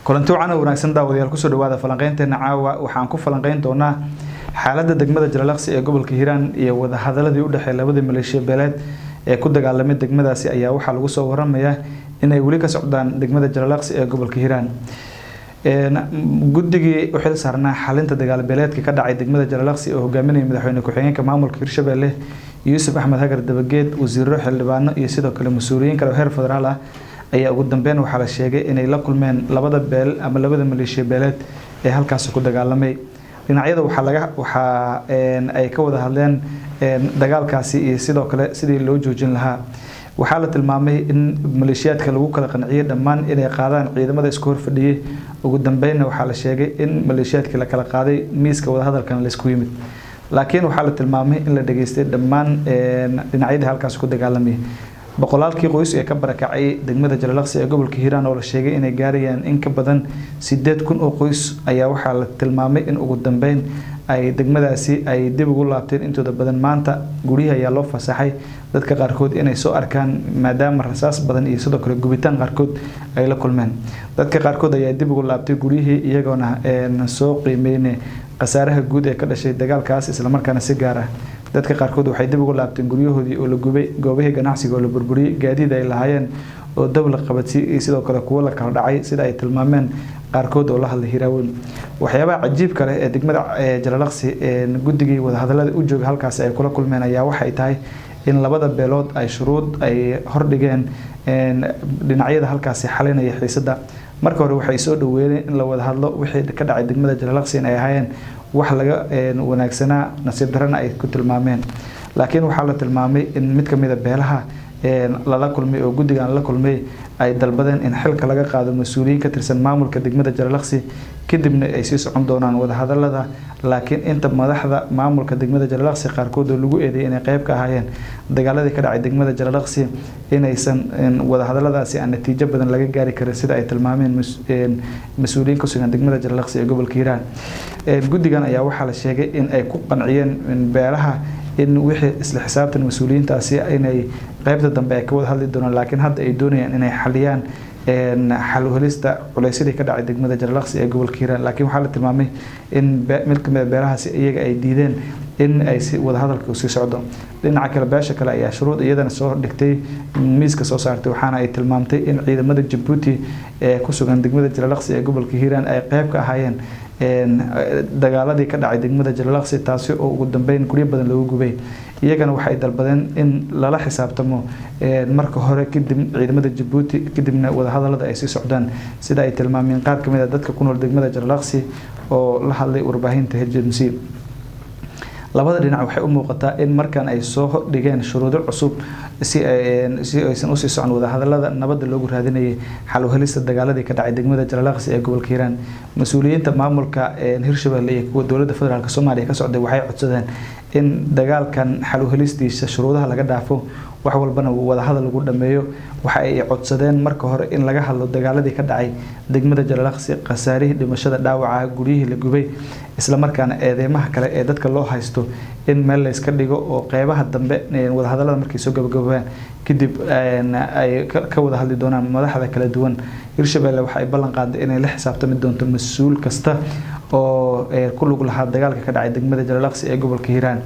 kulanti wacan wanaagsan daawadayaal ku soo dhawaada falanqeynteena caawa waxaan ku falanqeyn doonaa xaaladda degmada Jalalaqsi ee gobolka Hiiraan iyo wada hadaladii u dhaxeeyay labada maleeshiya beeleed ee ku dagaalamay degmadaasi ayaa waxa lagu soo waramayaa inay wali ka socdaan degmada Jalalaqsi ee gobolka Hiiraan guddigii u xil saarnaa xalinta dagaal beeleedka ka dhacay degmada Jalalaqsi oo hogaaminaya madaxweyne ku-xigeenka maamulka Hirshabelle Yuusuf Axmed Hagar Dabageed wasiirro xildhibaano iyo sidoo kale mas'uuliyiin kale heer federaal ah ayaa ugu dambeyn waxa la sheegay inay la kulmeen labada beel ama labada maleeshiya beeleed ee halkaas ku dagaalamay dhinacyada waxa ay ka wada hadleen dagaalkaasi iyo sidoo kale sidii loo joojin lahaa waxa la tilmaamay in maleeshiyaadka lagu kala qanciyay dhammaan inay qaadaan ciidamada isku horfadhiyay ugu dambeynna waxa la sheegay in maleeshiyaadka la kala qaaday miiska wada hadalkan la isku yimid laakiin waxa la tilmaamay in la dhageystay dhammaan dhinacyada halkaas ku dagaalamay boqolaalkii qoys ee ka barakacay degmada Jalalaqsi ee gobolka Hiiraan oo la sheegay inay gaarayaan in ka badan 8,000 oo qoys ayaa waxa la tilmaamay in ugu dambeyn ay degmadaasi ay dib ugu laabteen intooda badan maanta guriyaha ayaa loo fasaxay dadka qaarkood inay soo arkaan maadaama rasaas badan iyo sidoo kale gubitaan qaarkood ay la kulmeen dadka qaarkood ayaa dib ugu laabtay guriyihii iyagoona soo qiimeeyay qasaaraha guud ee ka dhashay dagaalkaas isla markaana si gaar ah dadka qaarkood waxay dib ugu laabteen guryahoodii oo la gubay goobihii ganacsiga oo la burburiyay gaadiid ay lahaayeen oo dawlad qabatay iyo sidoo kale kuwa la kala dhacay sida ay tilmaameen qaarkood oo la hadlay Hiiraaweyn waxyaabaha cajiib kale ee degmada Jalalaqsi guddigii wada hadalada u joogay halkaas ay kula kulmeen ayaa waxay tahay in labada beelood ay shuruud ay hordhigeen dhinacyada halkaas xalinaya xiisada marka hore waxay soo dhaweeyeen in la wada hadlo wixii ka dhacay degmada Jalalaqsi ay ahaayeen wax laga wanaagsanaa nasiib darana ay ku tilmaameen laakiin waxa la tilmaamay in mid ka mid ah beelaha la kulmay oo guddigan la kulmay ay dalbadeen in xilka laga qaado mas'uuliyiin ka tirsan maamulka degmada Jalalaqsi kadibna ay sii socon doonaan wada hadalada laakiin inta madaxda maamulka degmada Jalalaqsi qaarkood oo lagu eedeeyay inay qayb ka ahaayeen dagaaladii ka dhacay degmada Jalalaqsi inaysan wada hadaladaasi aan natiijo badan laga gaari karin sida ay tilmaameen mas'uuliyiin ka sugan degmada Jalalaqsi ee gobolka Hiiraan guddigan ayaa waxa la sheegay in ay ku qanciyeen beelaha in wixii isla xisaabtan mas'uuliyiintaasi inay qaybta dambe ay ka wada hadli doonaan laakiin hadda ay doonayaan inay xaliyaan xal u helista culaysyadii ka dhacay degmada Jalalaqsi ee gobolka Hiiraan laakiin waxa la tilmaamay in mid ka mid ah beelahaasi iyaga ay diideen in ay si wada hadalka u sii socdo dhinaca kale beesha kale ayaa shuruud iyadana soo dhigtay miiska soo saartay waxaana ay tilmaamtay in ciidamada Djibouti ee ku sugan degmada Jalalaqsi ee gobolka Hiiraan ay qayb ka ahaayeen dagaaladii ka dhacay degmada Jalalaqsi taasi oo ugu dambeyn guriyo badan lagu gubay iyagana waxay dalbadeen in lala xisaabtamo marka hore kadib ciidamada Djibouti kadibna wada hadalada ay sii socdaan sida ay tilmaameen qaar ka mid ah dadka ku nool degmada Jalalaqsi oo la hadlay warbaahinta HMC labada dhinac waxay u muuqataa in markan ay soo dhigeen shuruudo cusub si aysan u sii socon wada hadalada nabadda loogu raadinayay xal u helista dagaaladii ka dhacay degmada Jalalaqsi ee gobolka Hiiraan mas'uuliyiinta maamulka Hirshabelle iyo kuwa dawladda federaalka Soomaaliya ka socday waxay codsadeen in dagaalkan xal u helistiisa shuruudaha laga dhaafo wax walbana wada hadal lagu dhameeyo waxa ay codsadeen marka hore in laga hadlo dagaaladii ka dhacay degmada Jalalaqsi qasaarihii dhimashada dhaawaca guriyihii la gubay isla markaana eedeymaha kale ee dadka loo haysto in meel la iska dhigo oo qaybaha dambe wada hadalada markay soo gabagabaan kadib ay ka wada hadli doonaan madaxda kala duwan Hirshabelle waxa ay ballan qaaday inay la xisaabtami doonto mas'uul kasta oo ku lug lahaa dagaalka ka dhacay degmada Jalalaqsi ee gobolka Hiiraan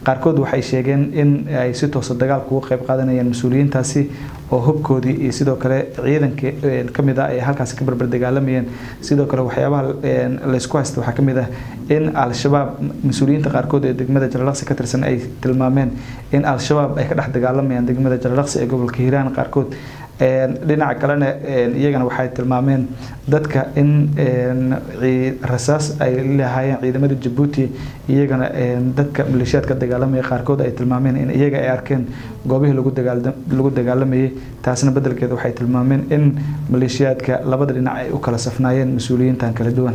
qaarkood waxay sheegeen in ay si toos ah dagaalka uga qayb qaadanayaan mas'uuliyiintaasi oo hubkoodii iyo sidoo kale ciidanka kamid ah ay halkaas ka barbar dagaalamayeen sidoo kale waxyaabaha la isku haysto waxa kamid ah in al-shabaab mas'uuliyiinta qaarkood ee degmada Jalalaqsi ka tirsan ay tilmaameen in al-shabaab ay ka dhex dagaalamayaan degmada Jalalaqsi ee gobolka Hiiraan qaarkood dhinaca kalena iyagana waxay tilmaameen dadka in rasaas ay lahaayeen ciidamada Djibouti iyagana dadka maleeshiyaadka dagaalamaya qaarkood ay tilmaameen in iyaga ay arkeen goobihii lagu dagaalamayay taasna bedelkeeda waxay tilmaameen in maleeshiyaadka labada dhinac ay u kala safnaayeen mas'uuliyiintan kala duwan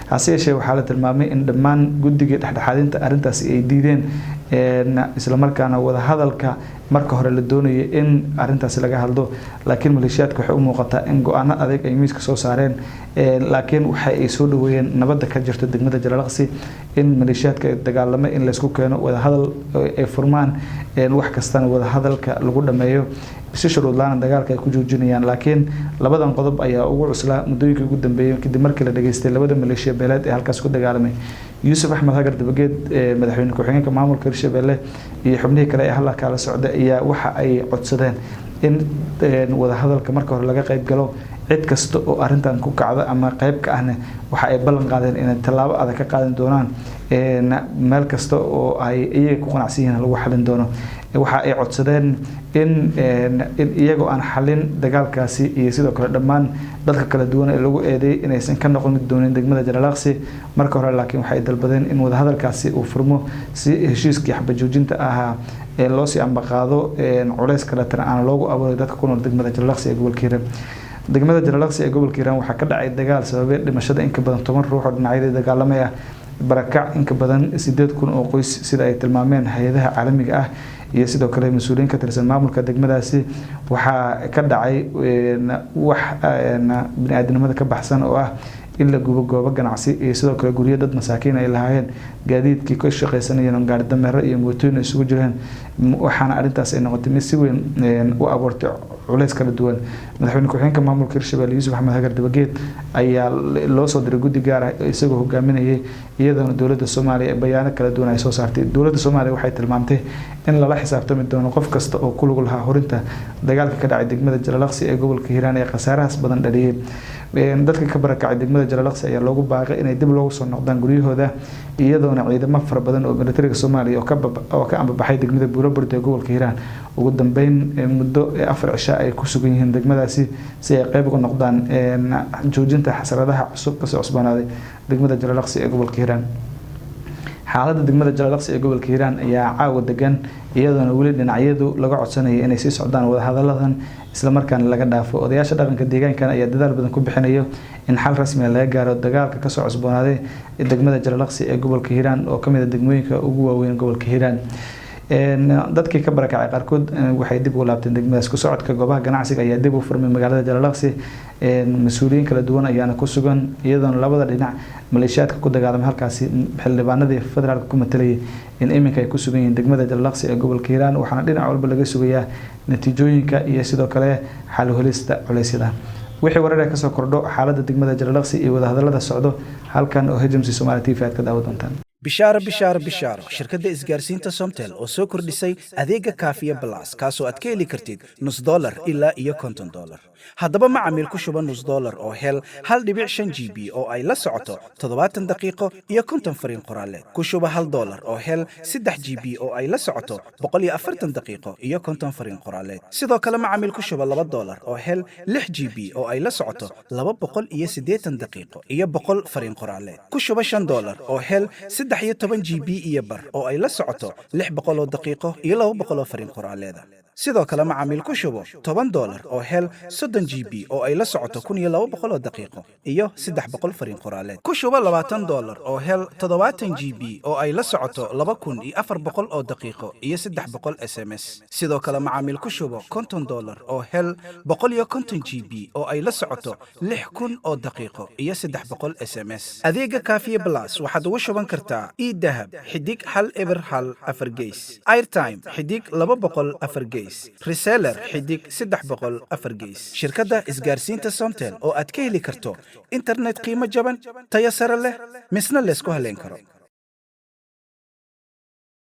hase yeeshee waxaa la tilmaamay in dhammaan guddiga dhexdhexaadinta arrintaasi ay diideen isla markaana wada hadalka marka hore la doonayay in arrintaasi laga hadlo laakiin maleeshiyaadka waxay u muuqataa in go'aano adag ay miiska soo saareen laakiin waxa ay soo dhaweeyeen nabadda ka jirta degmada Jalalaqsi in maleeshiyaadka dagaalamay in la isku keeno wada hadal ay furmaan wax kastana wada hadalka lagu dhameeyo si shuruud la'aan dagaalka ay ku joojinayaan laakiin labadan qodob ayaa ugu cuslaa muddooyinkii ugu dambeeyay kadib markii la dhageystay labada maleeshiya beeleed ee halkaas ku dagaalamay Yuusuf Axmed Hagar Dabageed madaxweyne ku-xigeenka maamulka Hirshabelle iyo xubnihii kale ee halka kala socda ayaa waxa ay codsadeen in wada hadalka marka hore laga qayb galo cid kasta oo arintan ku kacda ama qayb ka ahna waxa ay ballan qaadeen in tallaabo adag ka qaadan doonaan meel kasta oo ay iyaga ku qanacsan yihiin lagu xalin doono waxa ay codsadeen in iyagoo aan xalin dagaalkaasi iyo sidoo kale dhammaan dadka kala duwan ee lagu eedeeyay inaysan ka noqon doonin degmada Jalalaqsi marka hore laakiin waxay dalbadeen in wada hadalkaasi uu furmo si heshiiskii xabad joojinta ahaa ee loo sii ambaqaado culays kale tan aan loogu abuuray dadka ku nool degmada Jalalaqsi ee gobolka Hiiraan degmada Jalalaqsi ee gobolka Hiiraan waxaa ka dhacay dagaal sababay dhimashada in ka badan 10 ruux oo dhinacyada dagaalamay ah barakac in ka badan 8,000 oo qoys sida ay tilmaameen hay'adaha caalamiga ah iyo sidoo kale mas'uuliyiin ka tirsan maamulka degmadaasi waxaa ka dhacay wax bini'aadanimada ka baxsan oo ah in la gubo goobo ganacsi iyo sidoo kale guryo dad masaakiin ay lahaayeen gaadiidkii ka shaqaysanayeen gaari dameero iyo mootooyin isugu jireen waxaana arintaas ay noqotay mid si weyn u abuurtay culays kala duwan madaxweyne ku-xigeenka maamulka Hirshabelle Yuusuf Axmed Hagar Dabageed ayaa loo soo diray guddi gaar ah isagoo hogaaminayay iyadoo dawladda Soomaaliya bayaano kala duwan ay soo saartay dawladda Soomaaliya waxay tilmaamtay in lala xisaabtami doono qof kasta oo ku lug lahaa horinta dagaalka ka dhacay degmada Jalalaqsi ee gobolka Hiiraan ee khasaarahaas badan dhaliyay dadka ka barakacay degmada Jalalaqsi ayaa loogu baaqay inay dib loogu soo noqdaan guryahooda iyadoona ciidamo fara badan oo militariga Soomaaliya oo ka ambabaxay degmada Buuraburde ee gobolka Hiiraan ugu dambeyn muddo 4 cisho ay ku sugan yihiin degmadaasi si ay qayb uga noqdaan joojinta xasaradaha cusub ka soo cusboonaaday degmada Jalalaqsi ee gobolka Hiiraan xaaladda degmada Jalalaqsi ee gobolka Hiiraan ayaa caawa degan iyadoona wali dhinacyadu laga codsanayay inay sii socdaan wada hadaladan isla markaana laga dhaafo odayaasha dhaqanka deegaanka ayaa dadaal badan ku bixinayo in xal rasmi ah laga gaaro dagaalka ka soo cusboonaaday degmada Jalalaqsi ee gobolka Hiiraan oo kamid ah degmooyinka ugu waaweyn gobolka Hiiraan dadkii ka barakacay qaarkood waxay dib u laabteen degmadaas ku socodka goobaha ganacsiga ayaa dib u furmay magaalada Jalalaqsi mas'uuliyiin kala duwan ayaana ku sugan iyadoona labada dhinac maleeshiyaadka ku dagaalamay halkaasi xildhibaanadii federaalka ku matalayay in iminka ay ku sugan yihiin degmada Jalalaqsi ee gobolka Hiiraan waxaana dhinac walba laga sugayaa natiijooyinka iyo sidoo kale xal u helista culeysyada wixii warar ka soo kordho xaaladda degmada Jalalaqsi iyo wada hadallada socdo halkan oo HMC Somali TV aad ka daawan doontaan bishaaro shirkadda isgaarsiinta Somtel oo soo kordhisay adeega Kaafiya Plus kaasoo aad ka heli kartid $0.5 ilaa iyo $50 haddaba macaamiil ku shuba $0.5 oo hel 1.5 GB oo ay la socoto 70 daqiiqo iyo 50 fariin qoraaleed ku shuba $1 oo hel 3 GB oo ay la socoto 140 daqiiqo iyo 50 fariin qoraaleed sidoo kale macaamiil ku shuba $2 oo hel 6 GB oo ay la socoto 280 daqiiqo iyo 100 fariin qoraaleed ku shuba $5 oo hel 13 GB iyo bar oo ay la socoto 600 daqiiqo iyo 200 fariin qoraaleed sidoo kale macaamiil ku shubo $10 oo hel 30 GB oo ay la socoto 1200 daqiiqo iyo 300 fariin qoraaleed ku shubo $20 oo hel 70 GB oo ay la socoto 2400 oo daqiiqo iyo 300 SMS sidoo kale macaamiil ku shubo $50 oo hel 150 GB oo ay la socoto 6000 oo daqiiqo iyo 300 SMS adeega Kaafiya Plus waxaad ugu shuban kartaa e-dahab xidig 1 4 gees airtime xidig 200 gees reseller xidig 300 gees shirkadda isgaarsiinta Somtel oo aad ka heli karto internet qiimo jaban tayo sare leh misna la isku haleyn karo